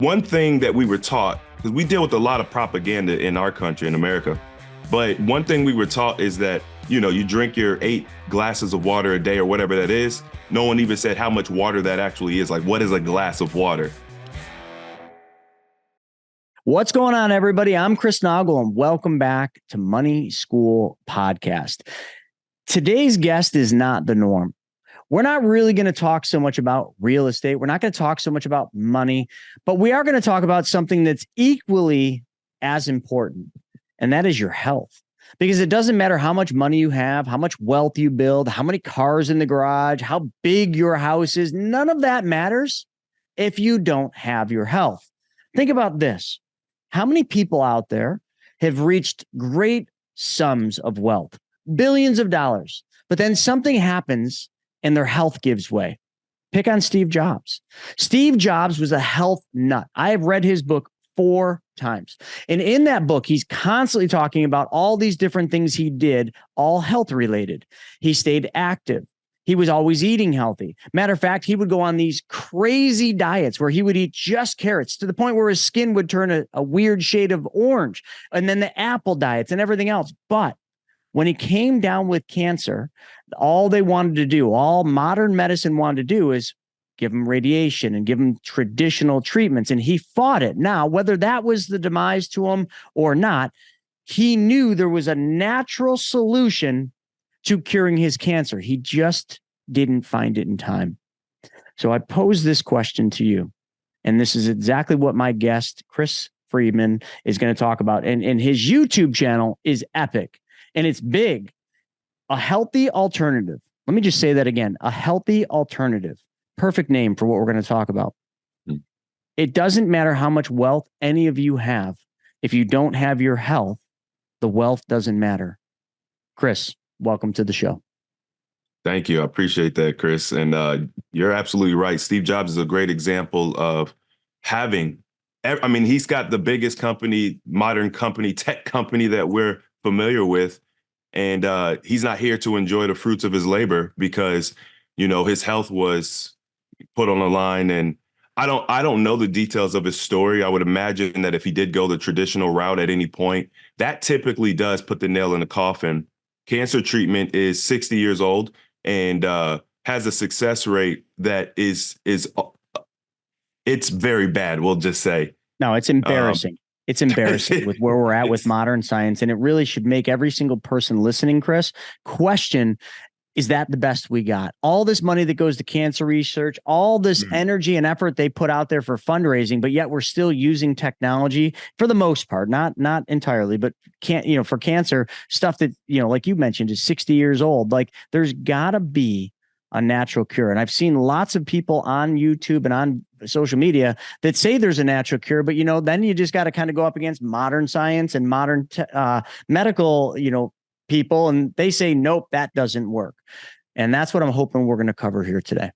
One thing that we were taught, because we deal with a lot of propaganda in our country, in America, but one thing we were taught is that, you drink your 8 glasses of water a day or whatever that is. No one even said how much water that actually is. Like, what is a glass of water? What's going on, everybody? I'm Chris Naugle, and welcome back to Money School Podcast. Today's guest is not the norm. We're not really going to talk so much about real estate. We're not going to talk so much about money, but we are going to talk about something that's equally as important, and that is your health. Because it doesn't matter how much money you have, how much wealth you build, how many cars in the garage, how big your house is. None of that matters if you don't have your health. Think about this. How many people out there have reached great sums of wealth, billions of dollars, but then something happens and their health gives way? Pick on Steve Jobs. Steve Jobs was a health nut. I have read his book 4 times. And in that book, he's constantly talking about all these different things he did, all health related. He stayed active. He was always eating healthy. Matter of fact, he would go on these crazy diets where he would eat just carrots to the point where his skin would turn a weird shade of orange, and then the apple diets and everything else. But when he came down with cancer, all they wanted to do, all modern medicine wanted to do, is give him radiation and give him traditional treatments. And he fought it. Now, whether that was the demise to him or not, he knew there was a natural solution to curing his cancer. He just didn't find it in time. So I pose this question to you. And this is exactly what my guest, Chris Freeman, is going to talk about. And his YouTube channel is epic. And it's big. A healthy alternative. Let me just say that again. A healthy alternative. Perfect name for what we're going to talk about. It doesn't matter how much wealth any of you have. If you don't have your health, the wealth doesn't matter. Chris, welcome to the show. Thank you. I appreciate that, Chris. And you're absolutely right. Steve Jobs is a great example of having, he's got the biggest company, modern company, tech company that we're familiar with. And he's not here to enjoy the fruits of his labor because, his health was put on the line. And I don't know the details of his story. I would imagine that if he did go the traditional route at any point, that typically does put the nail in the coffin. Cancer treatment is 60 years old and has a success rate that is it's very bad. We'll just say. No, it's embarrassing. It's embarrassing with where we're at with modern science. And it really should make every single person listening, Chris, question, is that the best we got? All this money that goes to cancer research, all this energy and effort they put out there for fundraising, but yet we're still using technology for the most part, not entirely, but for cancer stuff that, like you mentioned, is 60 years old. Like, there's gotta be a natural cure. And I've seen lots of people on YouTube and on social media that say there's a natural cure, but then you just got to kind of go up against modern science and modern medical, people, and they say, nope, that doesn't work. And that's what I'm hoping we're going to cover here today.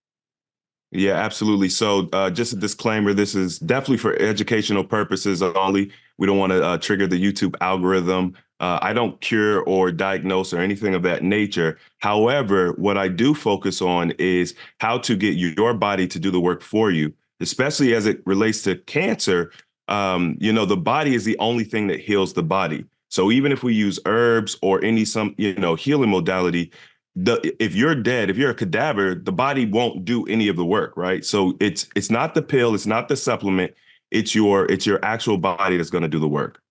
Yeah, absolutely. So just a disclaimer, this is definitely for educational purposes only. We don't want to trigger the YouTube algorithm. I don't cure or diagnose or anything of that nature. However, what I do focus on is how to get your body to do the work for you, especially as it relates to cancer. The body is the only thing that heals the body. So even if we use herbs or healing modality, if you're dead, if you're a cadaver, the body won't do any of the work, right? So it's not the pill, it's not the supplement, it's your actual body that's going to do the work.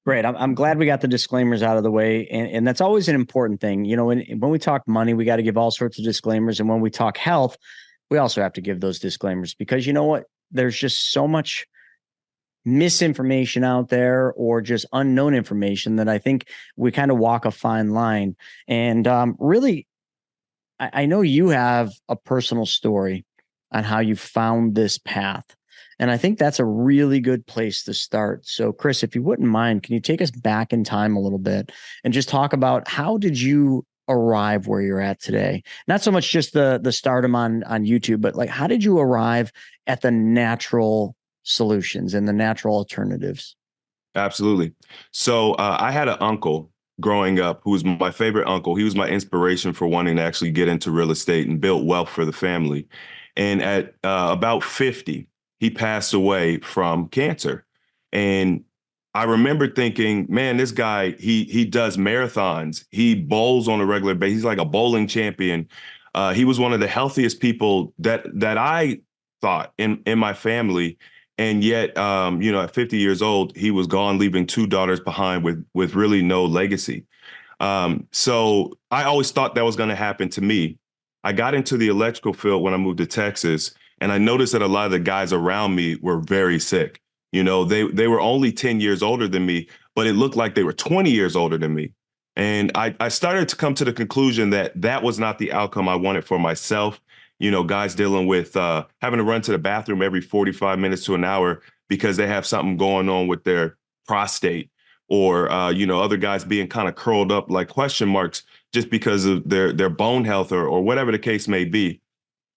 Great. I'm glad we got the disclaimers out of the way. And that's always an important thing. When we talk money, we got to give all sorts of disclaimers. And when we talk health, we also have to give those disclaimers because you know what? There's just so much misinformation out there or just unknown information that I think we kind of walk a fine line. And really, I know you have a personal story on how you found this path. And I think that's a really good place to start. So, Chris, if you wouldn't mind, can you take us back in time a little bit and just talk about how did you arrive where you're at today? Not so much just the stardom on YouTube, but like, how did you arrive at the natural solutions and the natural alternatives? Absolutely. So I had an uncle growing up who was my favorite uncle. He was my inspiration for wanting to actually get into real estate and build wealth for the family. And at about 50, he passed away from cancer. And I remember thinking, man, this guy, he does marathons. He bowls on a regular basis. He's like a bowling champion. He was one of the healthiest people that I thought in my family. And yet, at 50 years old, he was gone, leaving two daughters behind with really no legacy. So I always thought that was going to happen to me. I got into the electrical field when I moved to Texas, and I noticed that a lot of the guys around me were very sick. They were only 10 years older than me, but it looked like they were 20 years older than me. And I started to come to the conclusion that that was not the outcome I wanted for myself. Guys dealing with having to run to the bathroom every 45 minutes to an hour because they have something going on with their prostate, or other guys being kind of curled up like question marks just because of their bone health, or whatever the case may be.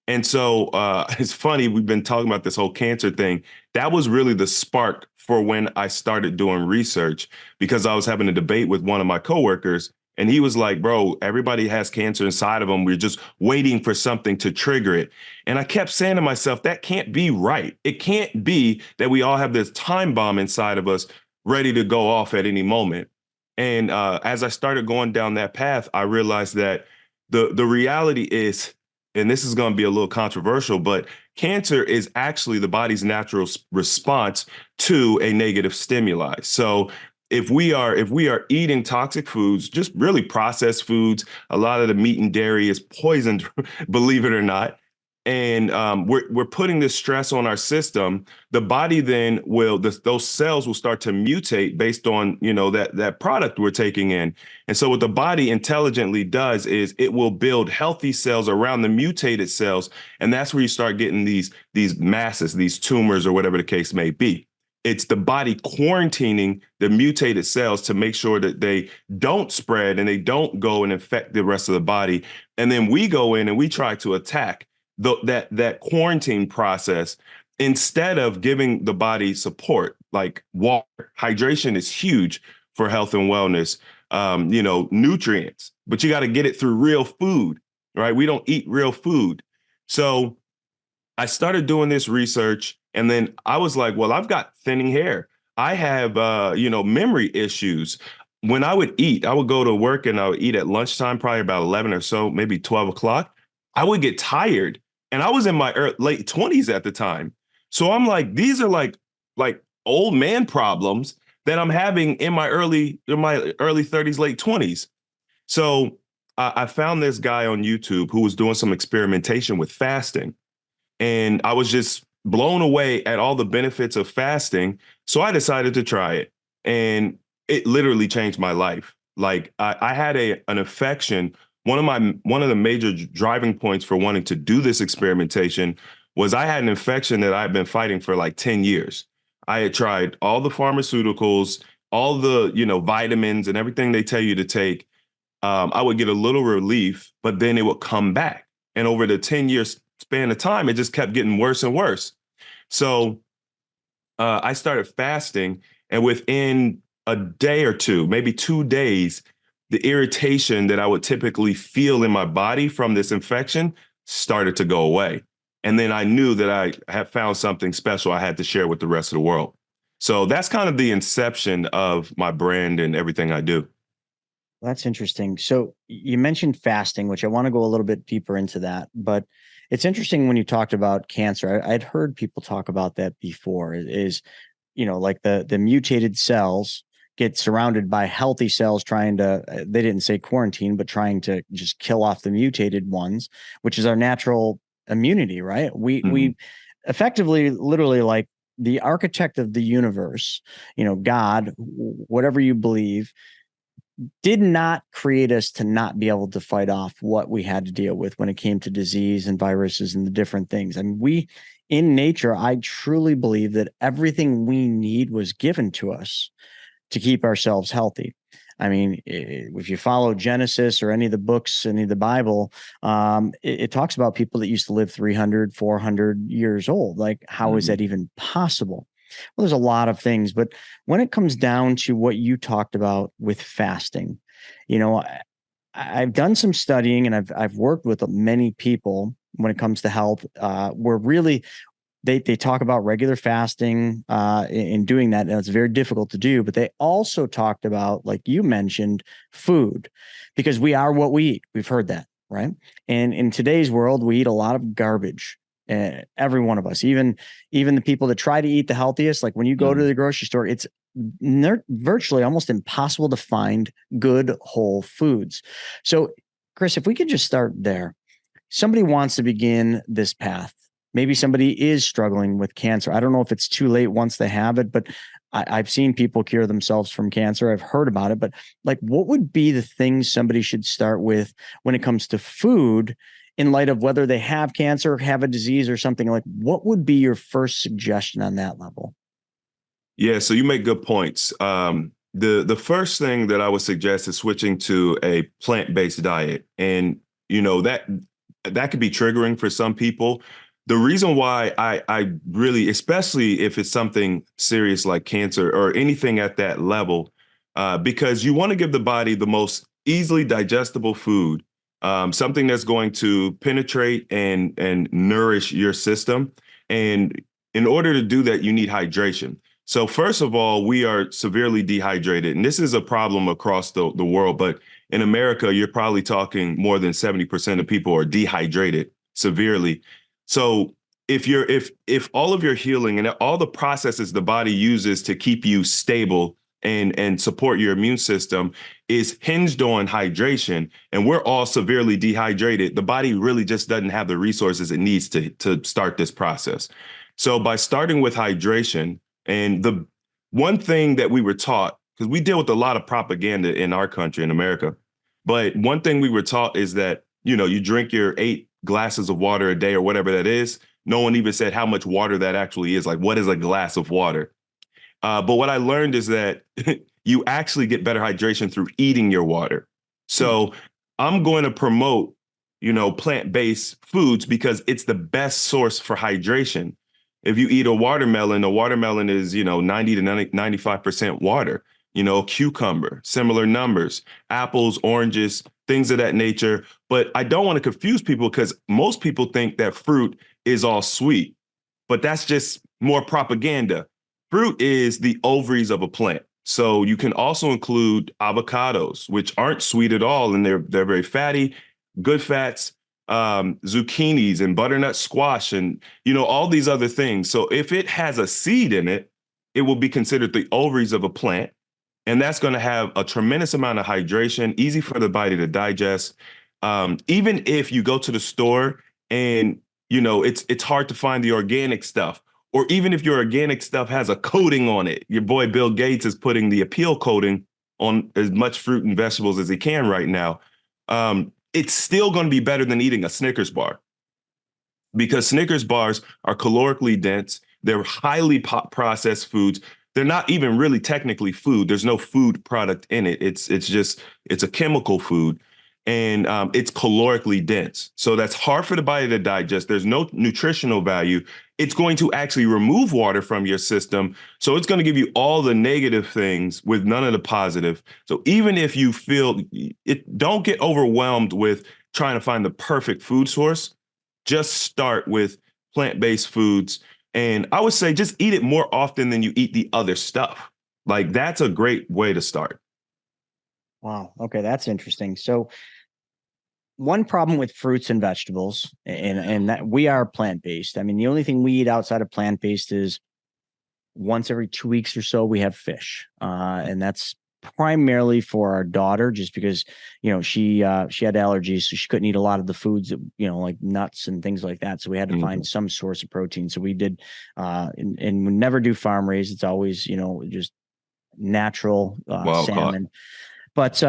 And so it's funny, we've been talking about this whole cancer thing. That was really the spark for when I started doing research, because I was having a debate with one of my coworkers, and he was like, bro, everybody has cancer inside of them. We're just waiting for something to trigger it. And I kept saying to myself, that can't be right. It can't be that we all have this time bomb inside of us ready to go off at any moment. And as I started going down that path, I realized that the reality is, and this is going to be a little controversial, but cancer is actually the body's natural response to a negative stimuli. So if we are eating toxic foods, just really processed foods, a lot of the meat and dairy is poisoned, believe it or not. And we're putting this stress on our system. The body then those cells will start to mutate based on that product we're taking in. And so what the body intelligently does is it will build healthy cells around the mutated cells, and that's where you start getting these masses, these tumors, or whatever the case may be. It's the body quarantining the mutated cells to make sure that they don't spread and they don't go and infect the rest of the body. And then we go in and we try to attack that quarantine process instead of giving the body support, like water. Hydration is huge for health and wellness. Nutrients, but you got to get it through real food, right? We don't eat real food. So I started doing this research, and then I was like, well, I've got thinning hair. I have, memory issues. When I would eat, I would go to work and I would eat at lunchtime, probably about 11 or so, maybe 12 o'clock. I would get tired, and I was in my late 20s at the time. So I'm like, these are like old man problems that I'm having in my early 30s, late 20s. So I found this guy on YouTube who was doing some experimentation with fasting. And I was just blown away at all the benefits of fasting. So I decided to try it. And it literally changed my life. Like I had an infection. One of the major driving points for wanting to do this experimentation was I had an infection that I've been fighting for like 10 years. I had tried all the pharmaceuticals, all the, vitamins and everything they tell you to take. I would get a little relief, but then it would come back. And over the 10 years span of time, it just kept getting worse and worse. So I started fasting, and within a day or two, maybe 2 days, the irritation that I would typically feel in my body from this infection started to go away. And then I knew that I had found something special I had to share with the rest of the world. So that's kind of the inception of my brand and everything I do. That's interesting. So you mentioned fasting, which I want to go a little bit deeper into that, but it's interesting when you talked about cancer. I'd heard people talk about that before, is, like the mutated cells get surrounded by healthy cells trying to, they didn't say quarantine, but trying to just kill off the mutated ones, which is our natural immunity, right? We effectively, literally, like the architect of the universe, God, whatever you believe, did not create us to not be able to fight off what we had to deal with when it came to disease and viruses and the different things. I mean, in nature, I truly believe that everything we need was given to us to keep ourselves healthy. I mean, if you follow Genesis or any of the books, any of the Bible, it talks about people that used to live 300, 400 years old. Like, how is that even possible? Well, there's a lot of things, but when it comes down to what you talked about with fasting, I've done some studying, and I've worked with many people when it comes to health. Where really They talk about regular fasting in doing that. And it's very difficult to do, but they also talked about, like you mentioned, food, because we are what we eat. We've heard that, right? And in today's world, we eat a lot of garbage. Every one of us, even the people that try to eat the healthiest, like when you go to the grocery store, it's virtually almost impossible to find good whole foods. So, Chris, if we could just start there. Somebody wants to begin this path. Maybe somebody is struggling with cancer. I don't know if it's too late once they have it, but I've seen people cure themselves from cancer. I've heard about it, but like, what would be the things somebody should start with when it comes to food, in light of whether they have cancer, have a disease or something? Like, what would be your first suggestion on that level? Yeah, so you make good points. The first thing that I would suggest is switching to a plant-based diet. And that could be triggering for some people. The reason why I really, especially if it's something serious like cancer or anything at that level, because you want to give the body the most easily digestible food, something that's going to penetrate and nourish your system. And in order to do that, you need hydration. So first of all, we are severely dehydrated, and this is a problem across the world. But in America, you're probably talking more than 70% of people are dehydrated severely. So if all of your healing and all the processes the body uses to keep you stable and support your immune system is hinged on hydration, and we're all severely dehydrated, the body really just doesn't have the resources it needs to start this process. So by starting with hydration, and the one thing that we were taught, because we deal with a lot of propaganda in our country, in America, but one thing we were taught is that, you drink your 8 glasses of water a day or whatever that is. No one even said how much water that actually is. Like, what is a glass of water? But what I learned is that you actually get better hydration through eating your water. So I'm going to promote, plant-based foods because it's the best source for hydration. If you eat a watermelon is, 90 to 95% water. Cucumber, similar numbers, apples, oranges, things of that nature. But I don't want to confuse people because most people think that fruit is all sweet, but that's just more propaganda. Fruit is the ovaries of a plant. So you can also include avocados, which aren't sweet at all, and they're very fatty, good fats, zucchinis and butternut squash, and all these other things. So if it has a seed in it, it will be considered the ovaries of a plant, and that's going to have a tremendous amount of hydration, easy for the body to digest. Even if you go to the store and it's hard to find the organic stuff, or even if your organic stuff has a coating on it, your boy Bill Gates is putting the appeal coating on as much fruit and vegetables as he can right now. It's still going to be better than eating a Snickers bar, because Snickers bars are calorically dense. They're highly processed foods. They're not even really technically food. There's no food product in it. It's a chemical food, and it's calorically dense. So that's hard for the body to digest. There's no nutritional value. It's going to actually remove water from your system. So it's going to give you all the negative things with none of the positive. So even if you feel it, don't get overwhelmed with trying to find the perfect food source. Just start with plant-based foods. And I would say just eat it more often than you eat the other stuff. Like, that's a great way to start. Wow. Okay, that's interesting. So one problem with fruits and vegetables, and that we are plant-based. I mean, the only thing we eat outside of plant-based is once every 2 weeks or so we have fish, and that's primarily for our daughter, just because she had allergies, so she couldn't eat a lot of the foods that like nuts and things like that. So we had to find some source of protein. So we did, and we never do farm raised. It's always just natural Wild caught. salmon. But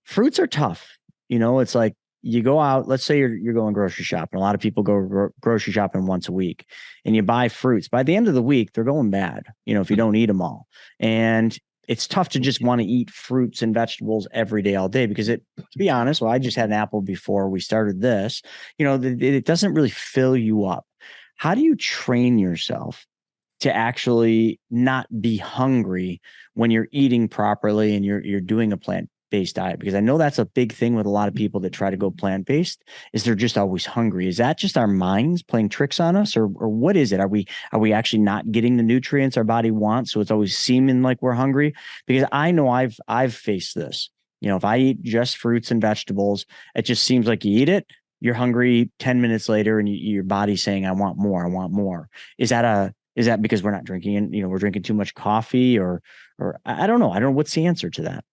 fruits are tough. It's like you go out, let's say you're going grocery shopping. A lot of people go grocery shopping once a week, and you buy fruits. By the end of the week, they're going bad, if you don't eat them all. And it's tough to just want to eat fruits and vegetables every day, all day, because to be honest, well, I just had an apple before we started this, it doesn't really fill you up. How do you train yourself to actually not be hungry when you're eating properly and you're doing a plant-based diet? Because I know that's a big thing with a lot of people that try to go plant-based, is they're just always hungry. Is that just our minds playing tricks on us, or what is it? Are we actually not getting the nutrients our body wants, so it's always seeming like we're hungry? Because I know I've faced this. If I eat just fruits and vegetables, it just seems like you eat it, you're hungry 10 minutes later, and your body's saying, I want more, I want more. Is that because we're not drinking, and we're drinking too much coffee, or I don't know. I don't know. What's the answer to that?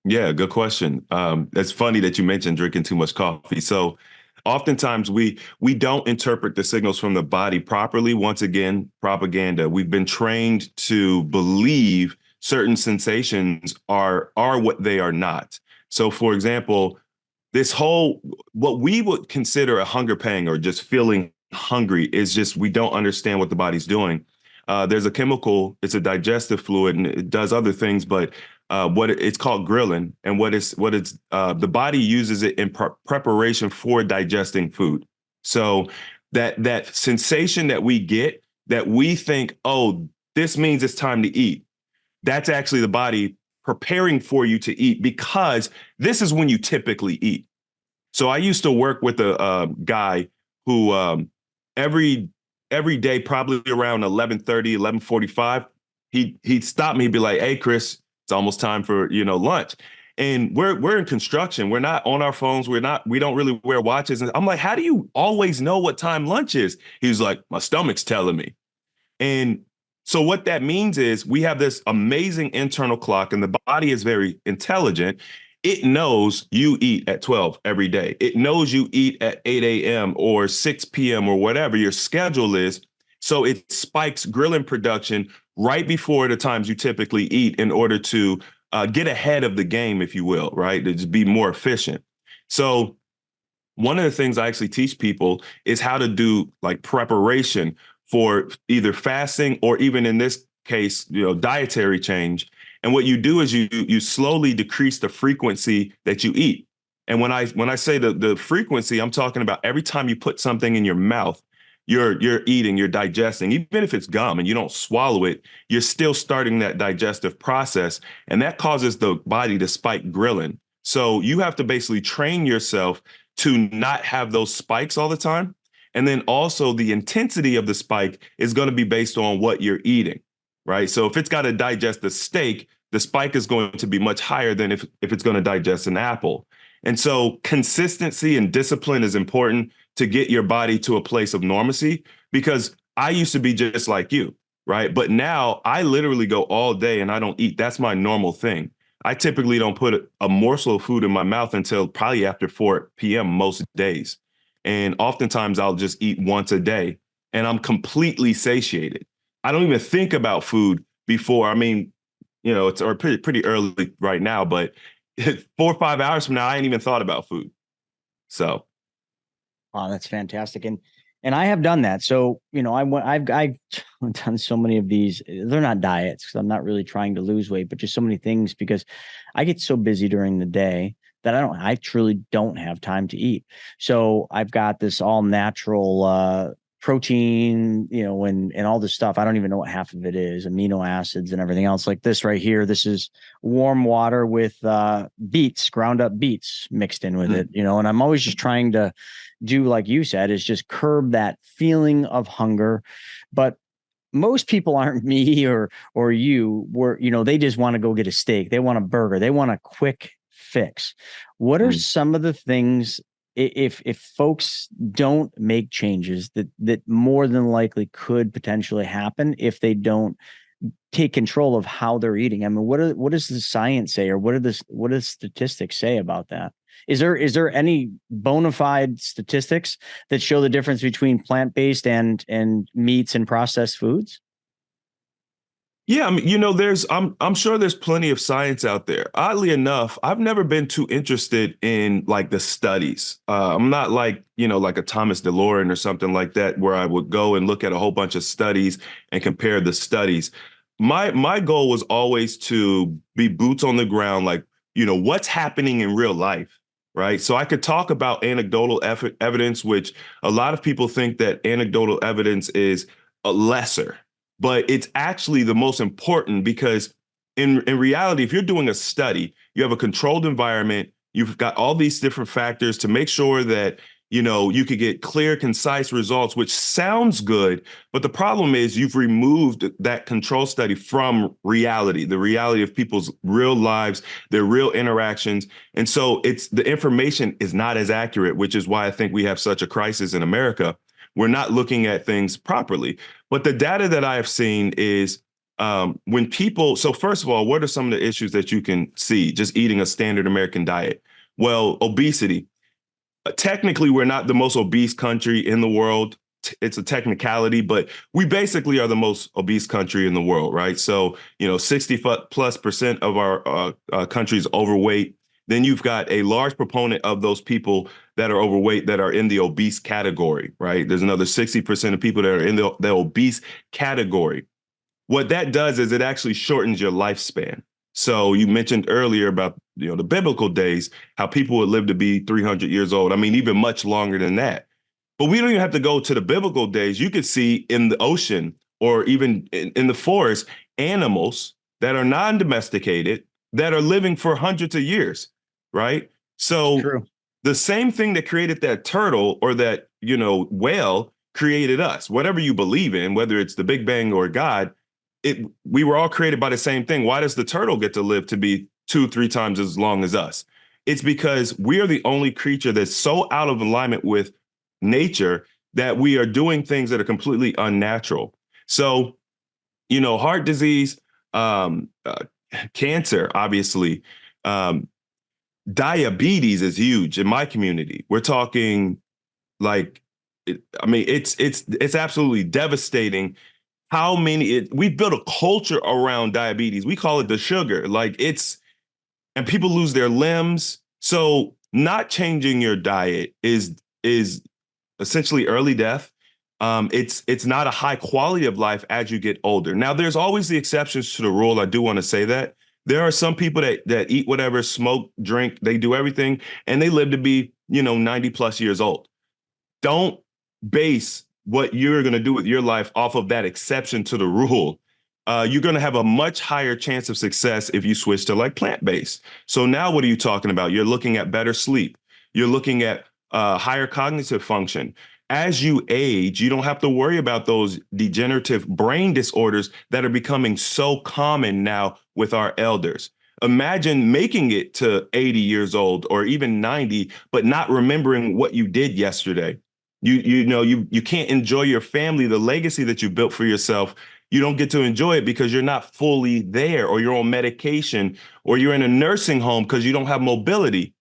Yeah, good question. It's funny that you mentioned drinking too much coffee. So oftentimes we don't interpret the signals from the body properly. Once again, propaganda. We've been trained to believe certain sensations are what they are not. So for example, this whole what we would consider a hunger pang or just feeling hungry is just we don't understand what the body's doing. There's a chemical, it's a digestive fluid, and it does other things, but it's called ghrelin, and the body uses it in preparation for digesting food. So that sensation that we get, that we think, oh, this means it's time to eat, that's actually the body preparing for you to eat, because this is when you typically eat. So I used to work with a guy who every day, probably around 11:30, 11:45, he'd stop me, he'd be like, "Hey, Chris, it's almost time for lunch." And we're in construction. We're not on our phones. We don't really wear watches. And I'm like, "How do you always know what time lunch is?" He was like, "My stomach's telling me." And so what that means is we have this amazing internal clock, and the body is very intelligent. It knows you eat at 12 every day. It knows you eat at 8 a.m. or 6 p.m. or whatever your schedule is. So it spikes ghrelin production right before the times you typically eat in order to get ahead of the game, if you will, right? To just be more efficient. So one of the things I actually teach people is how to do like preparation for either fasting or, even in this case, dietary change. And what you do is you slowly decrease the frequency that you eat. And when I say the frequency, I'm talking about every time you put something in your mouth, you're eating, you're digesting. Even if it's gum and you don't swallow it, you're still starting that digestive process, and that causes the body to spike ghrelin. So you have to basically train yourself to not have those spikes all the time. And then also the intensity of the spike is going to be based on what you're eating, right? So if it's got to digest the steak, the spike is going to be much higher than if it's going to digest an apple. And so consistency and discipline is important to get your body to a place of normalcy, because I used to be just like you, right? But now I literally go all day and I don't eat. That's my normal thing. I typically don't put a morsel of food in my mouth until probably after 4 p.m. most days. And oftentimes I'll just eat once a day and I'm completely satiated. I don't even think about food before. I mean, it's pretty early right now, but 4 or 5 hours from now, I ain't even thought about food. So. Wow, that's fantastic. And I have done that. So, I've done so many of these. They're not diets, because I'm not really trying to lose weight, but just so many things, because I get so busy during the day that I truly don't have time to eat. So I've got this all natural protein, and all this stuff. I don't even know what half of it is, amino acids and everything else. Like this right here, this is warm water with beets, ground up beets mixed in with it, and I'm always just trying to do, like you said, is just curb that feeling of hunger. But most people aren't me or you, where they just want to go get a steak, they want a burger, they want a quick fix. What are some of the things, if folks don't make changes, that more than likely could potentially happen if they don't take control of how they're eating? I mean, what does the science say, or what do statistics say about that? Is there any bona fide statistics that show the difference between plant-based and meats and processed foods? Yeah, I mean, I'm sure there's plenty of science out there. Oddly enough, I've never been too interested in like the studies. I'm not like, like a Thomas DeLorean or something like that, where I would go and look at a whole bunch of studies and compare the studies. My goal was always to be boots on the ground, like, what's happening in real life, right? So I could talk about anecdotal evidence, which a lot of people think that anecdotal evidence is a lesser, but it's actually the most important, because in reality, if you're doing a study, you have a controlled environment, you've got all these different factors to make sure that, you could get clear, concise results, which sounds good. But the problem is you've removed that control study from reality, the reality of people's real lives, their real interactions. And so the information is not as accurate, which is why I think we have such a crisis in America. We're not looking at things properly. But the data that I have seen is when people, so first of all, what are some of the issues that you can see just eating a standard American diet? Well, obesity. Technically, we're not the most obese country in the world. It's a technicality, but we basically are the most obese country in the world, right? So, 60+% of our country is overweight. Then you've got a large proponent of those people that are overweight that are in the obese category, right? There's another 60% of people that are in the obese category. What that does is it actually shortens your lifespan. So you mentioned earlier about, the biblical days, how people would live to be 300 years old. I mean, even much longer than that. But we don't even have to go to the biblical days. You could see in the ocean or even in the forest, animals that are non-domesticated that are living for hundreds of years, right? So True. the same thing that created that turtle or that, whale created us. Whatever you believe in, whether it's the Big Bang or God, we were all created by the same thing. Why does the turtle get to live to be 2-3 times as long as us? It's because we are the only creature that's so out of alignment with nature that we are doing things that are completely unnatural. So, heart disease, cancer, obviously, diabetes is huge in my community. We're talking it's absolutely devastating. We've built a culture around diabetes. We call it the sugar. And people lose their limbs. So not changing your diet is essentially early death. It's not a high quality of life as you get older. Now, there's always the exceptions to the rule. I do want to say that. There are some people that eat whatever, smoke, drink, they do everything, and they live to be, 90 plus years old. Don't base what you're going to do with your life off of that exception to the rule. You're going to have a much higher chance of success if you switch to plant-based. So now what are you talking about? You're looking at better sleep. You're looking at higher cognitive function. As you age, you don't have to worry about those degenerative brain disorders that are becoming so common now with our elders. Imagine making it to 80 years old or even 90, but not remembering what you did yesterday. You can't enjoy your family, the legacy that you built for yourself. You don't get to enjoy it because you're not fully there, or you're on medication, or you're in a nursing home because you don't have mobility.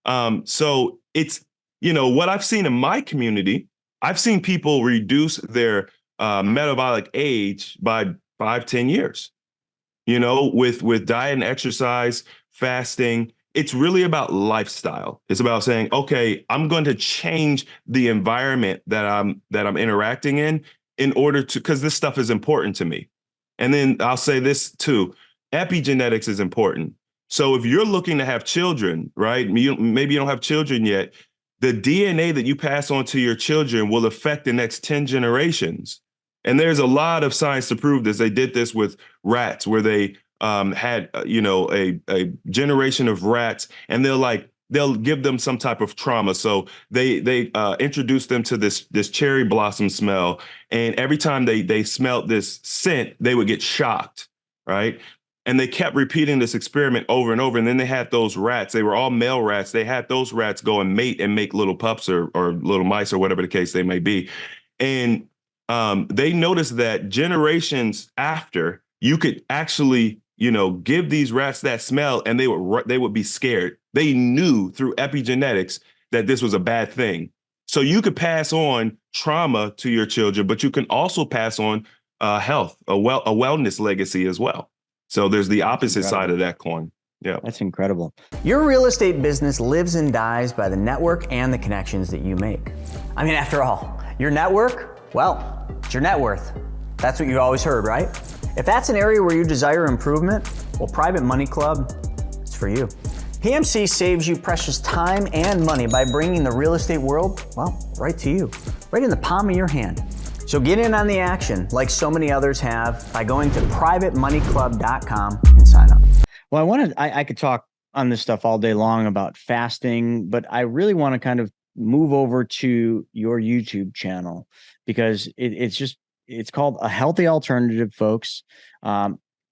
So it's, what I've seen in my community, I've seen people reduce their metabolic age by 5-10 years, with diet and exercise, fasting. It's really about lifestyle. It's about saying, okay, I'm going to change the environment that I'm interacting in order to, because this stuff is important to me. And then I'll say this too, epigenetics is important. So if you're looking to have children, right? Maybe you don't have children yet. The DNA that you pass on to your children will affect the next 10 generations. And there's a lot of science to prove this. They did this with rats where they had, a generation of rats, and they'll give them some type of trauma. So they introduce them to this cherry blossom smell. And every time they smelled this scent, they would get shocked, right? And they kept repeating this experiment over and over. And then they had those rats. They were all male rats. They had those rats go and mate and make little pups or little mice or whatever the case they may be. And they noticed that generations after, you could actually, give these rats that smell, and they would be scared. They knew through epigenetics that this was a bad thing. So you could pass on trauma to your children, but you can also pass on health, a wellness legacy as well. So there's the opposite side of that coin. Yeah. That's incredible. Your real estate business lives and dies by the network and the connections that you make. I mean, after all, your network, well, it's your net worth. That's what you always heard, right? If that's an area where you desire improvement, well, Private Money Club, it's for you. PMC saves you precious time and money by bringing the real estate world, well, right to you, right in the palm of your hand. So get in on the action like so many others have by going to privatemoneyclub.com and sign up. Well, I could talk on this stuff all day long about fasting, but I really want to kind of move over to your YouTube channel because it's called A Healthy Alternative, folks.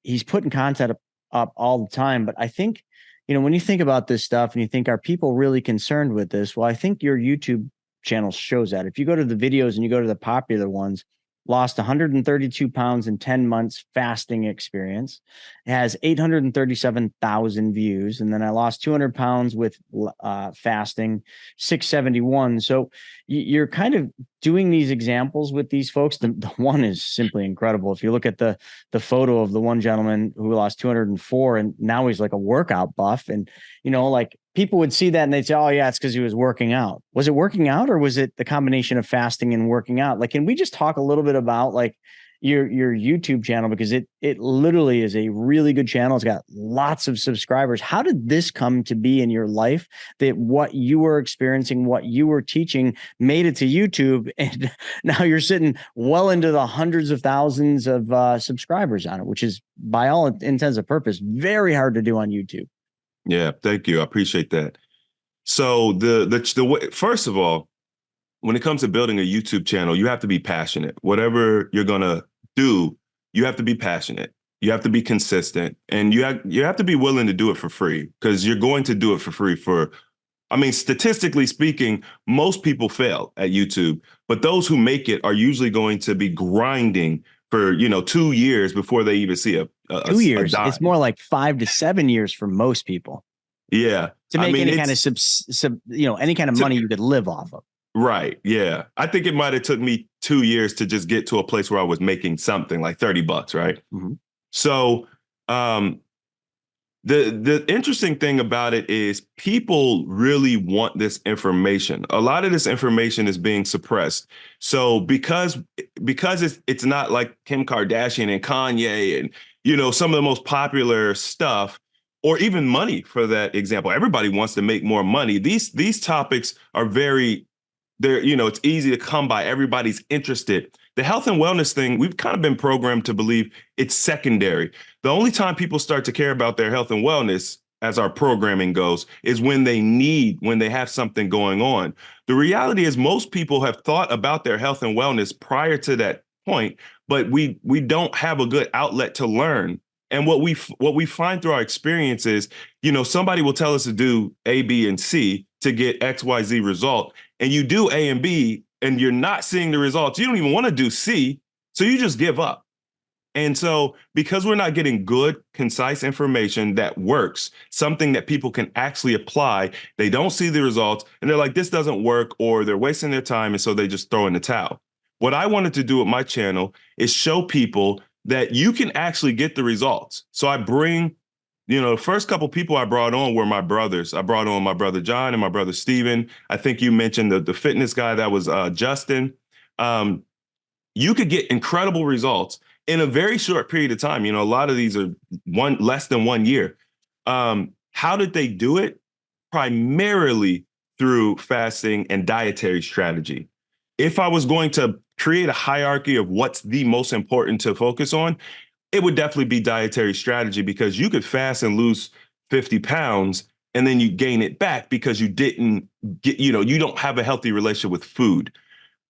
He's putting content up all the time, but I think, when you think about this stuff and you think, are people really concerned with this? Well, I think your YouTube channel shows that. If you go to the videos and you go to the popular ones, lost 132 pounds in 10 months fasting experience. It has 837,000 views. And then I lost 200 pounds with fasting, 671. So you're kind of doing these examples with these folks. The one is simply incredible. If you look at the photo of the one gentleman who lost 204 and now he's like a workout buff, and like people would see that and they'd say, oh yeah, it's because he was working out. Was it working out, or was it the combination of fasting and working out? Like, can we just talk a little bit about like your YouTube channel? Because it literally is a really good channel. It's got lots of subscribers. How did this come to be in your life, that what you were experiencing, what you were teaching made it to YouTube, and now you're sitting well into the hundreds of thousands of subscribers on it, which is by all intents and purposes very hard to do on YouTube? Yeah, thank you. I appreciate that. So the way, first of all, when it comes to building a YouTube channel, you have to be passionate. Whatever you're gonna do, you have to be passionate. You have to be consistent, and you have to be willing to do it for free, because you're going to do it for free. Statistically speaking, most people fail at YouTube, but those who make it are usually going to be grinding for 2 years before they even see a 2 years. dime. It's more like 5 to 7 years for most people. Yeah, to make any kind of any kind of money you could live off of. Right. Yeah. I think it might have took me 2 years to just get to a place where I was making something like $30, right? Mm-hmm. So the interesting thing about it is people really want this information. A lot of this information is being suppressed. So because it's not like Kim Kardashian and Kanye and some of the most popular stuff, or even money, for that example. Everybody wants to make more money. These topics are it's easy to come by. Everybody's interested. The health and wellness thing, we've kind of been programmed to believe it's secondary. The only time people start to care about their health and wellness, as our programming goes, is when they have something going on. The reality is most people have thought about their health and wellness prior to that point, but we don't have a good outlet to learn. And what we find through our experience is, somebody will tell us to do A, B, and C to get X, Y, Z result. And you do A and B and you're not seeing the results. You don't even want to do C. So you just give up. And so because we're not getting good, concise information that works, something that people can actually apply, they don't see the results and they're like, this doesn't work, or they're wasting their time. And so they just throw in the towel. What I wanted to do with my channel is show people that you can actually get the results. So I bring, the first couple people I brought on were my brothers. I brought on my brother John and my brother Steven. I think you mentioned the fitness guy, that was Justin. You could get incredible results in a very short period of time. A lot of these are less than 1 year. How did they do it? Primarily through fasting and dietary strategy. If I was going to create a hierarchy of what's the most important to focus on, it would definitely be dietary strategy, because you could fast and lose 50 pounds and then you gain it back because you didn't get, you don't have a healthy relationship with food.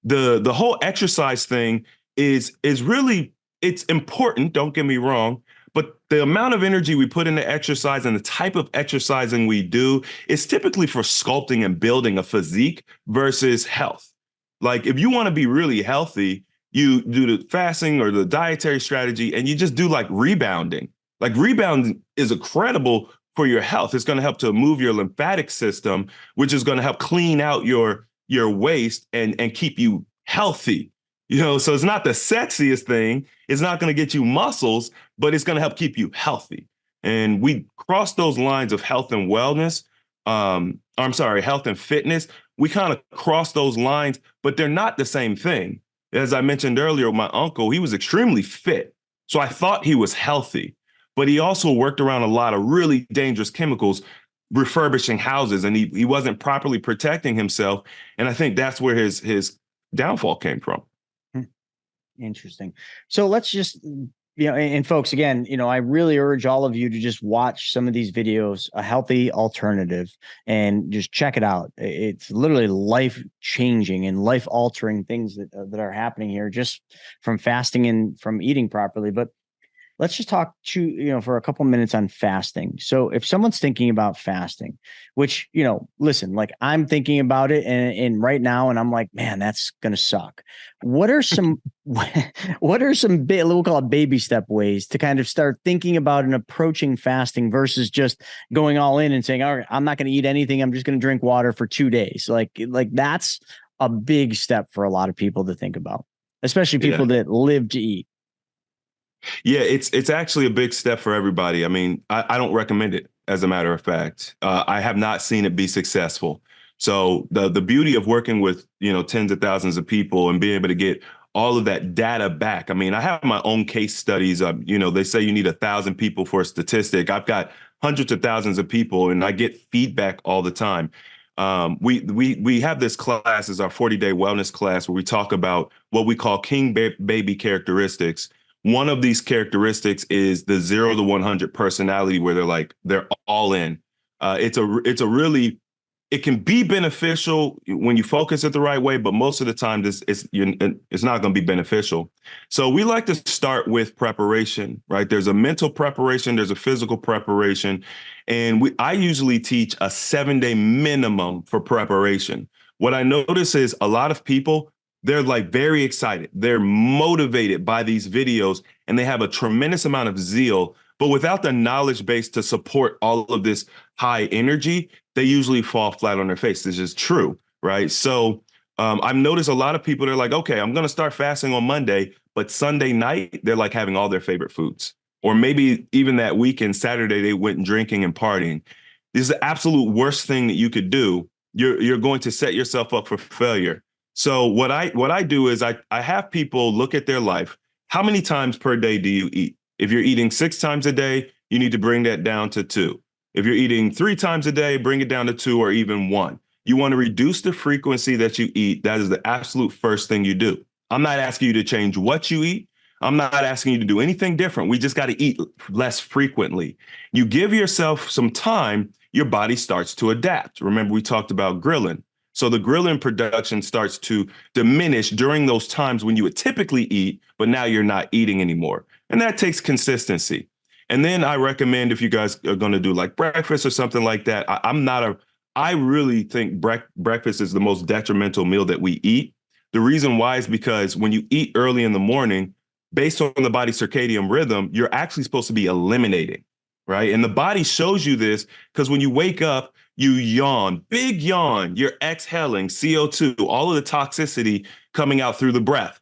The whole exercise thing is really, it's important, don't get me wrong, but the amount of energy we put into exercise and the type of exercising we do is typically for sculpting and building a physique versus health. Like, if you want to be really healthy, you do the fasting or the dietary strategy and you just do like rebounding. Like, rebounding is incredible for your health. It's going to help to move your lymphatic system, which is going to help clean out your waste and keep you healthy. So it's not the sexiest thing. It's not going to get you muscles, but it's going to help keep you healthy. And we cross those lines of health and wellness. Health and fitness. We kind of cross those lines, but they're not the same thing. As I mentioned earlier, my uncle, he was extremely fit. So I thought he was healthy, but he also worked around a lot of really dangerous chemicals, refurbishing houses, and he wasn't properly protecting himself. And I think that's where his downfall came from. Interesting. So let's just, And folks, again, I really urge all of you to just watch some of these videos, A Healthy Alternative, and just check it out. It's literally life changing and life altering things that are happening here just from fasting and from eating properly. But let's just talk for a couple minutes on fasting. So if someone's thinking about fasting, which, listen, like I'm thinking about it and right now, and I'm like, man, that's going to suck. What are some, we'll call it baby step ways to kind of start thinking about and approaching fasting versus just going all in and saying, all right, I'm not going to eat anything. I'm just going to drink water for 2 days. Like that's a big step for a lot of people to think about, especially people that live to eat. Yeah, it's actually a big step for everybody. I mean, I don't recommend it, as a matter of fact. I have not seen it be successful. So the beauty of working with, tens of thousands of people and being able to get all of that data back. I mean, I have my own case studies. They say you need 1,000 people for a statistic. I've got hundreds of thousands of people, and I get feedback all the time. We have this class, is our 40-day wellness class, where we talk about what we call king baby characteristics. One of these characteristics is the 0 to 100 personality, where they're all in. It can be beneficial when you focus it the right way, but most of the time it's not going to be beneficial. So we like to start with preparation, right? There's a mental preparation, there's a physical preparation, and I usually teach a 7-day minimum for preparation. What I notice is a lot of people, they're very excited. They're motivated by these videos and they have a tremendous amount of zeal, but without the knowledge base to support all of this high energy, they usually fall flat on their face. This is true, right? So I've noticed a lot of people, they're like, okay, I'm going to start fasting on Monday, but Sunday night, they're having all their favorite foods. Or maybe even that weekend, Saturday, they went drinking and partying. This is the absolute worst thing that you could do. You're going to set yourself up for failure. So what I do is I have people look at their life. How many times per day do you eat? If you're eating 6 times a day, you need to bring that down to 2. If you're eating 3 times a day, bring it down to 2 or even 1. You want to reduce the frequency that you eat. That is the absolute first thing you do. I'm not asking you to change what you eat. I'm not asking you to do anything different. We just got to eat less frequently. You give yourself some time, your body starts to adapt. Remember, we talked about ghrelin. So the ghrelin production starts to diminish during those times when you would typically eat, but now you're not eating anymore. And that takes consistency. And then I recommend, if you guys are going to do breakfast or something like that, I really think breakfast is the most detrimental meal that we eat. The reason why is because when you eat early in the morning, based on the body's circadian rhythm, you're actually supposed to be eliminating, right? And the body shows you this because when you wake up, you yawn, big yawn, you're exhaling CO2, all of the toxicity coming out through the breath.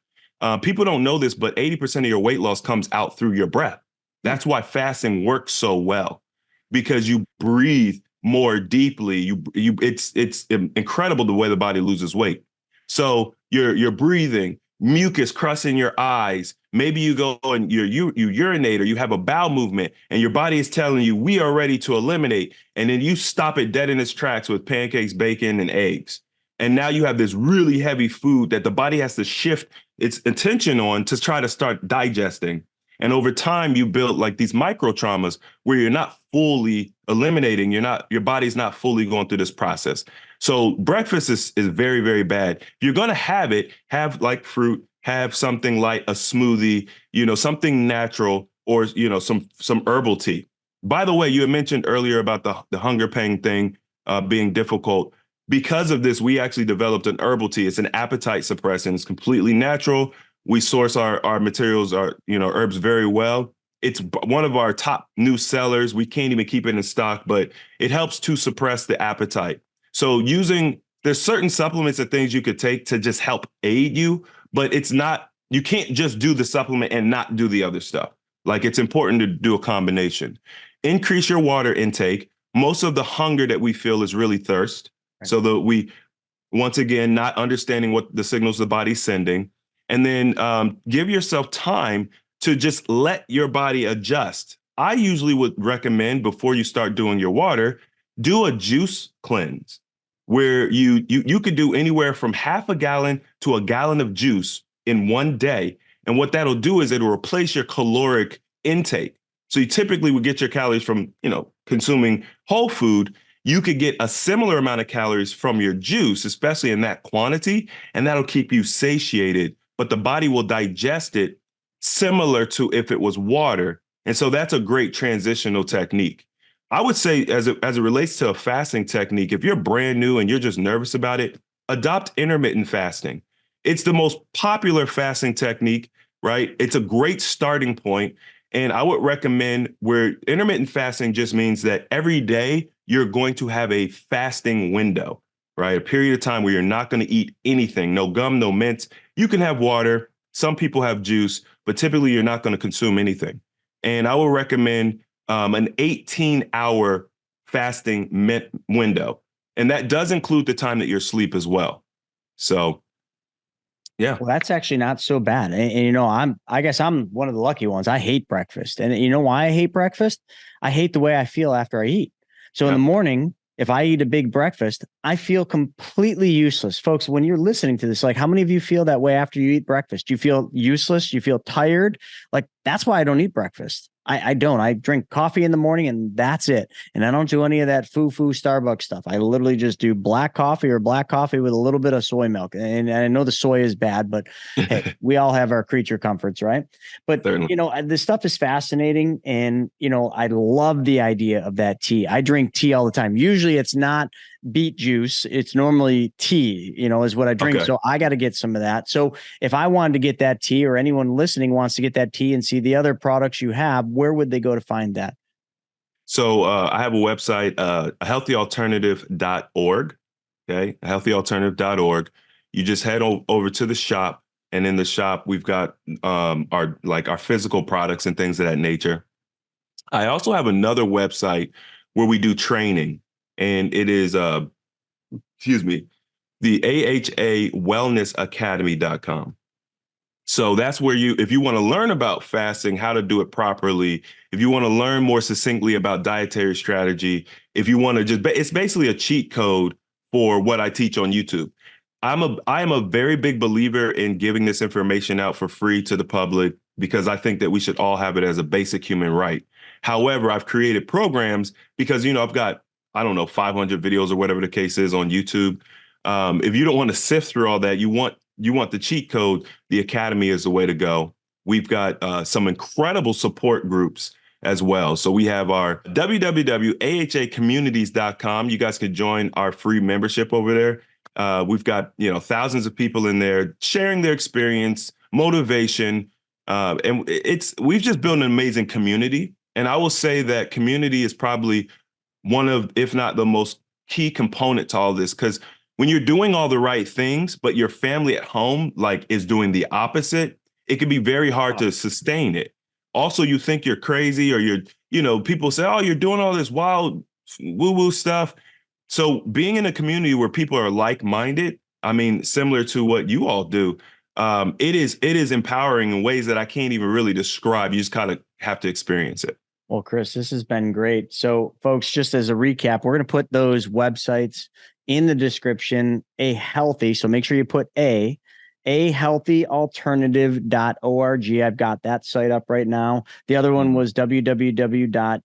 People don't know this, but 80% of your weight loss comes out through your breath. That's why fasting works so well, because you breathe more deeply. It's incredible the way the body loses weight. So you're breathing, mucus crusting your eyes. Maybe you go and you urinate or you have a bowel movement and your body is telling you we are ready to eliminate. And then you stop it dead in its tracks with pancakes, bacon, and eggs. And now you have this really heavy food that the body has to shift its attention on to try to start digesting. And over time, you build these micro traumas where you're not fully eliminating. Your body's not fully going through this process. So breakfast is very, very bad. If you're going to have it, have fruit, have something like a smoothie, something natural, or, some herbal tea. By the way, you had mentioned earlier about the hunger pang thing being difficult. Because of this, we actually developed an herbal tea. It's an appetite suppressant. It's completely natural. We source our materials, herbs very well. It's one of our top new sellers. We can't even keep it in stock, but it helps to suppress the appetite. So there's certain supplements and things you could take to just help aid you, but you can't just do the supplement and not do the other stuff. It's important to do a combination. Increase your water intake. Most of the hunger that we feel is really thirst. Right. So that we, once again, not understanding what the signals the body's sending. And then give yourself time to just let your body adjust. I usually would recommend, before you start doing your water, do a juice cleanse where you could do anywhere from half a gallon to a gallon of juice in one day. And what that'll do is it'll replace your caloric intake. So you typically would get your calories from, consuming whole food. You could get a similar amount of calories from your juice, especially in that quantity, and that'll keep you satiated, but the body will digest it similar to if it was water. And so that's a great transitional technique. I would say as it relates to a fasting technique, if you're brand new and you're just nervous about it, adopt intermittent fasting. It's the most popular fasting technique, right? It's a great starting point. And I would recommend where intermittent fasting just means that every day you're going to have a fasting window, right? A period of time where you're not going to eat anything, no gum, no mints. You can have water. Some people have juice, but typically you're not going to consume anything. And I will recommend an 18-hour fasting window. And that does include the time that you're asleep as well. So, yeah. Well, that's actually not so bad. And I guess I'm one of the lucky ones. I hate breakfast. And you know why I hate breakfast? I hate the way I feel after I eat. So in the morning, if I eat a big breakfast, I feel completely useless. Folks, when you're listening to this, like, how many of you feel that way after you eat breakfast? Do you feel useless? Do you feel tired? Like, that's why I don't eat breakfast. I don't. I drink coffee in the morning and that's it. And I don't do any of that foo-foo Starbucks stuff. I literally just do black coffee with a little bit of soy milk. And I know the soy is bad, but hey, we all have our creature comforts, right? But, this stuff is fascinating. And, I love the idea of that tea. I drink tea all the time. Usually it's not beet juice. It's normally tea, is what I drink. Okay. So I got to get some of that. So if I wanted to get that tea, or anyone listening wants to get that tea and see the other products you have, where would they go to find that? So I have a website, healthyalternative.org. Okay. healthyalternative.org. You just head over to the shop, and in the shop, we've got our physical products and things of that nature. I also have another website where we do training, and it is, the AHA Wellness Academy.com. So that's where if you want to learn about fasting, how to do it properly, if you want to learn more succinctly about dietary strategy, if you want to it's basically a cheat code for what I teach on YouTube. I am a very big believer in giving this information out for free to the public, because I think that we should all have it as a basic human right. However, I've created programs because, I've got, 500 videos or whatever the case is on YouTube. If you don't want to sift through all that, you want the cheat code, the Academy is the way to go. We've got some incredible support groups as well. So we have our www.ahacommunities.com. You guys can join our free membership over there. We've got, thousands of people in there sharing their experience, motivation. And we've just built an amazing community. And I will say that community is probably one of, if not the most key component to all this, because when you're doing all the right things, but your family at home is doing the opposite, it can be very hard to sustain it. Also, you think you're crazy, or people say, oh, you're doing all this wild woo-woo stuff. So being in a community where people are like-minded, similar to what you all do, it is empowering in ways that I can't even really describe. You just kind of have to experience it. Well, Chris, this has been great. So folks, just as a recap, we're going to put those websites in the description. So make sure you put ahealthyalternative.org. I've got that site up right now. The other one was www.AHA,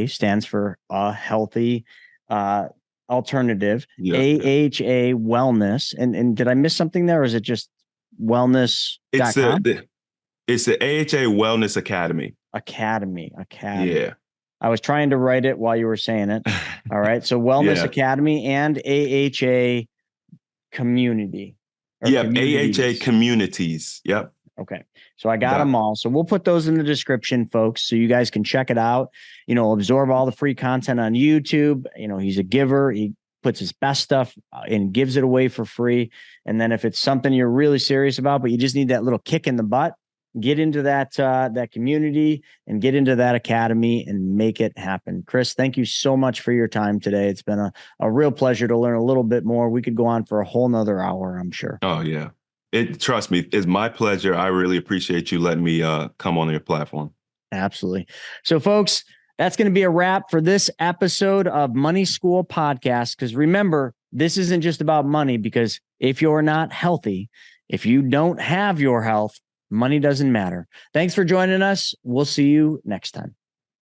stands for healthy alternative, AHA Wellness. And did I miss something there, or is it just wellness.com? It's the AHA Wellness Academy. Academy. Yeah. I was trying to write it while you were saying it. All right. So Wellness Academy and AHA Community. Yep. AHA Communities. Yep. Okay. So I got them all. So we'll put those in the description, folks, so you guys can check it out, absorb all the free content on YouTube. He's a giver. He puts his best stuff and gives it away for free. And then if it's something you're really serious about, but you just need that little kick in the butt, get into that community and get into that academy and make it happen. Chris, thank you so much for your time today. It's been a real pleasure to learn a little bit more. We could go on for a whole nother hour, I'm sure. Oh, yeah. Trust me, it's my pleasure. I really appreciate you letting me come on your platform. Absolutely. So, folks, that's going to be a wrap for this episode of Money School Podcast. Because remember, this isn't just about money, because if you're not healthy, If you don't have your health, money doesn't matter. Thanks for joining us. We'll see you next time.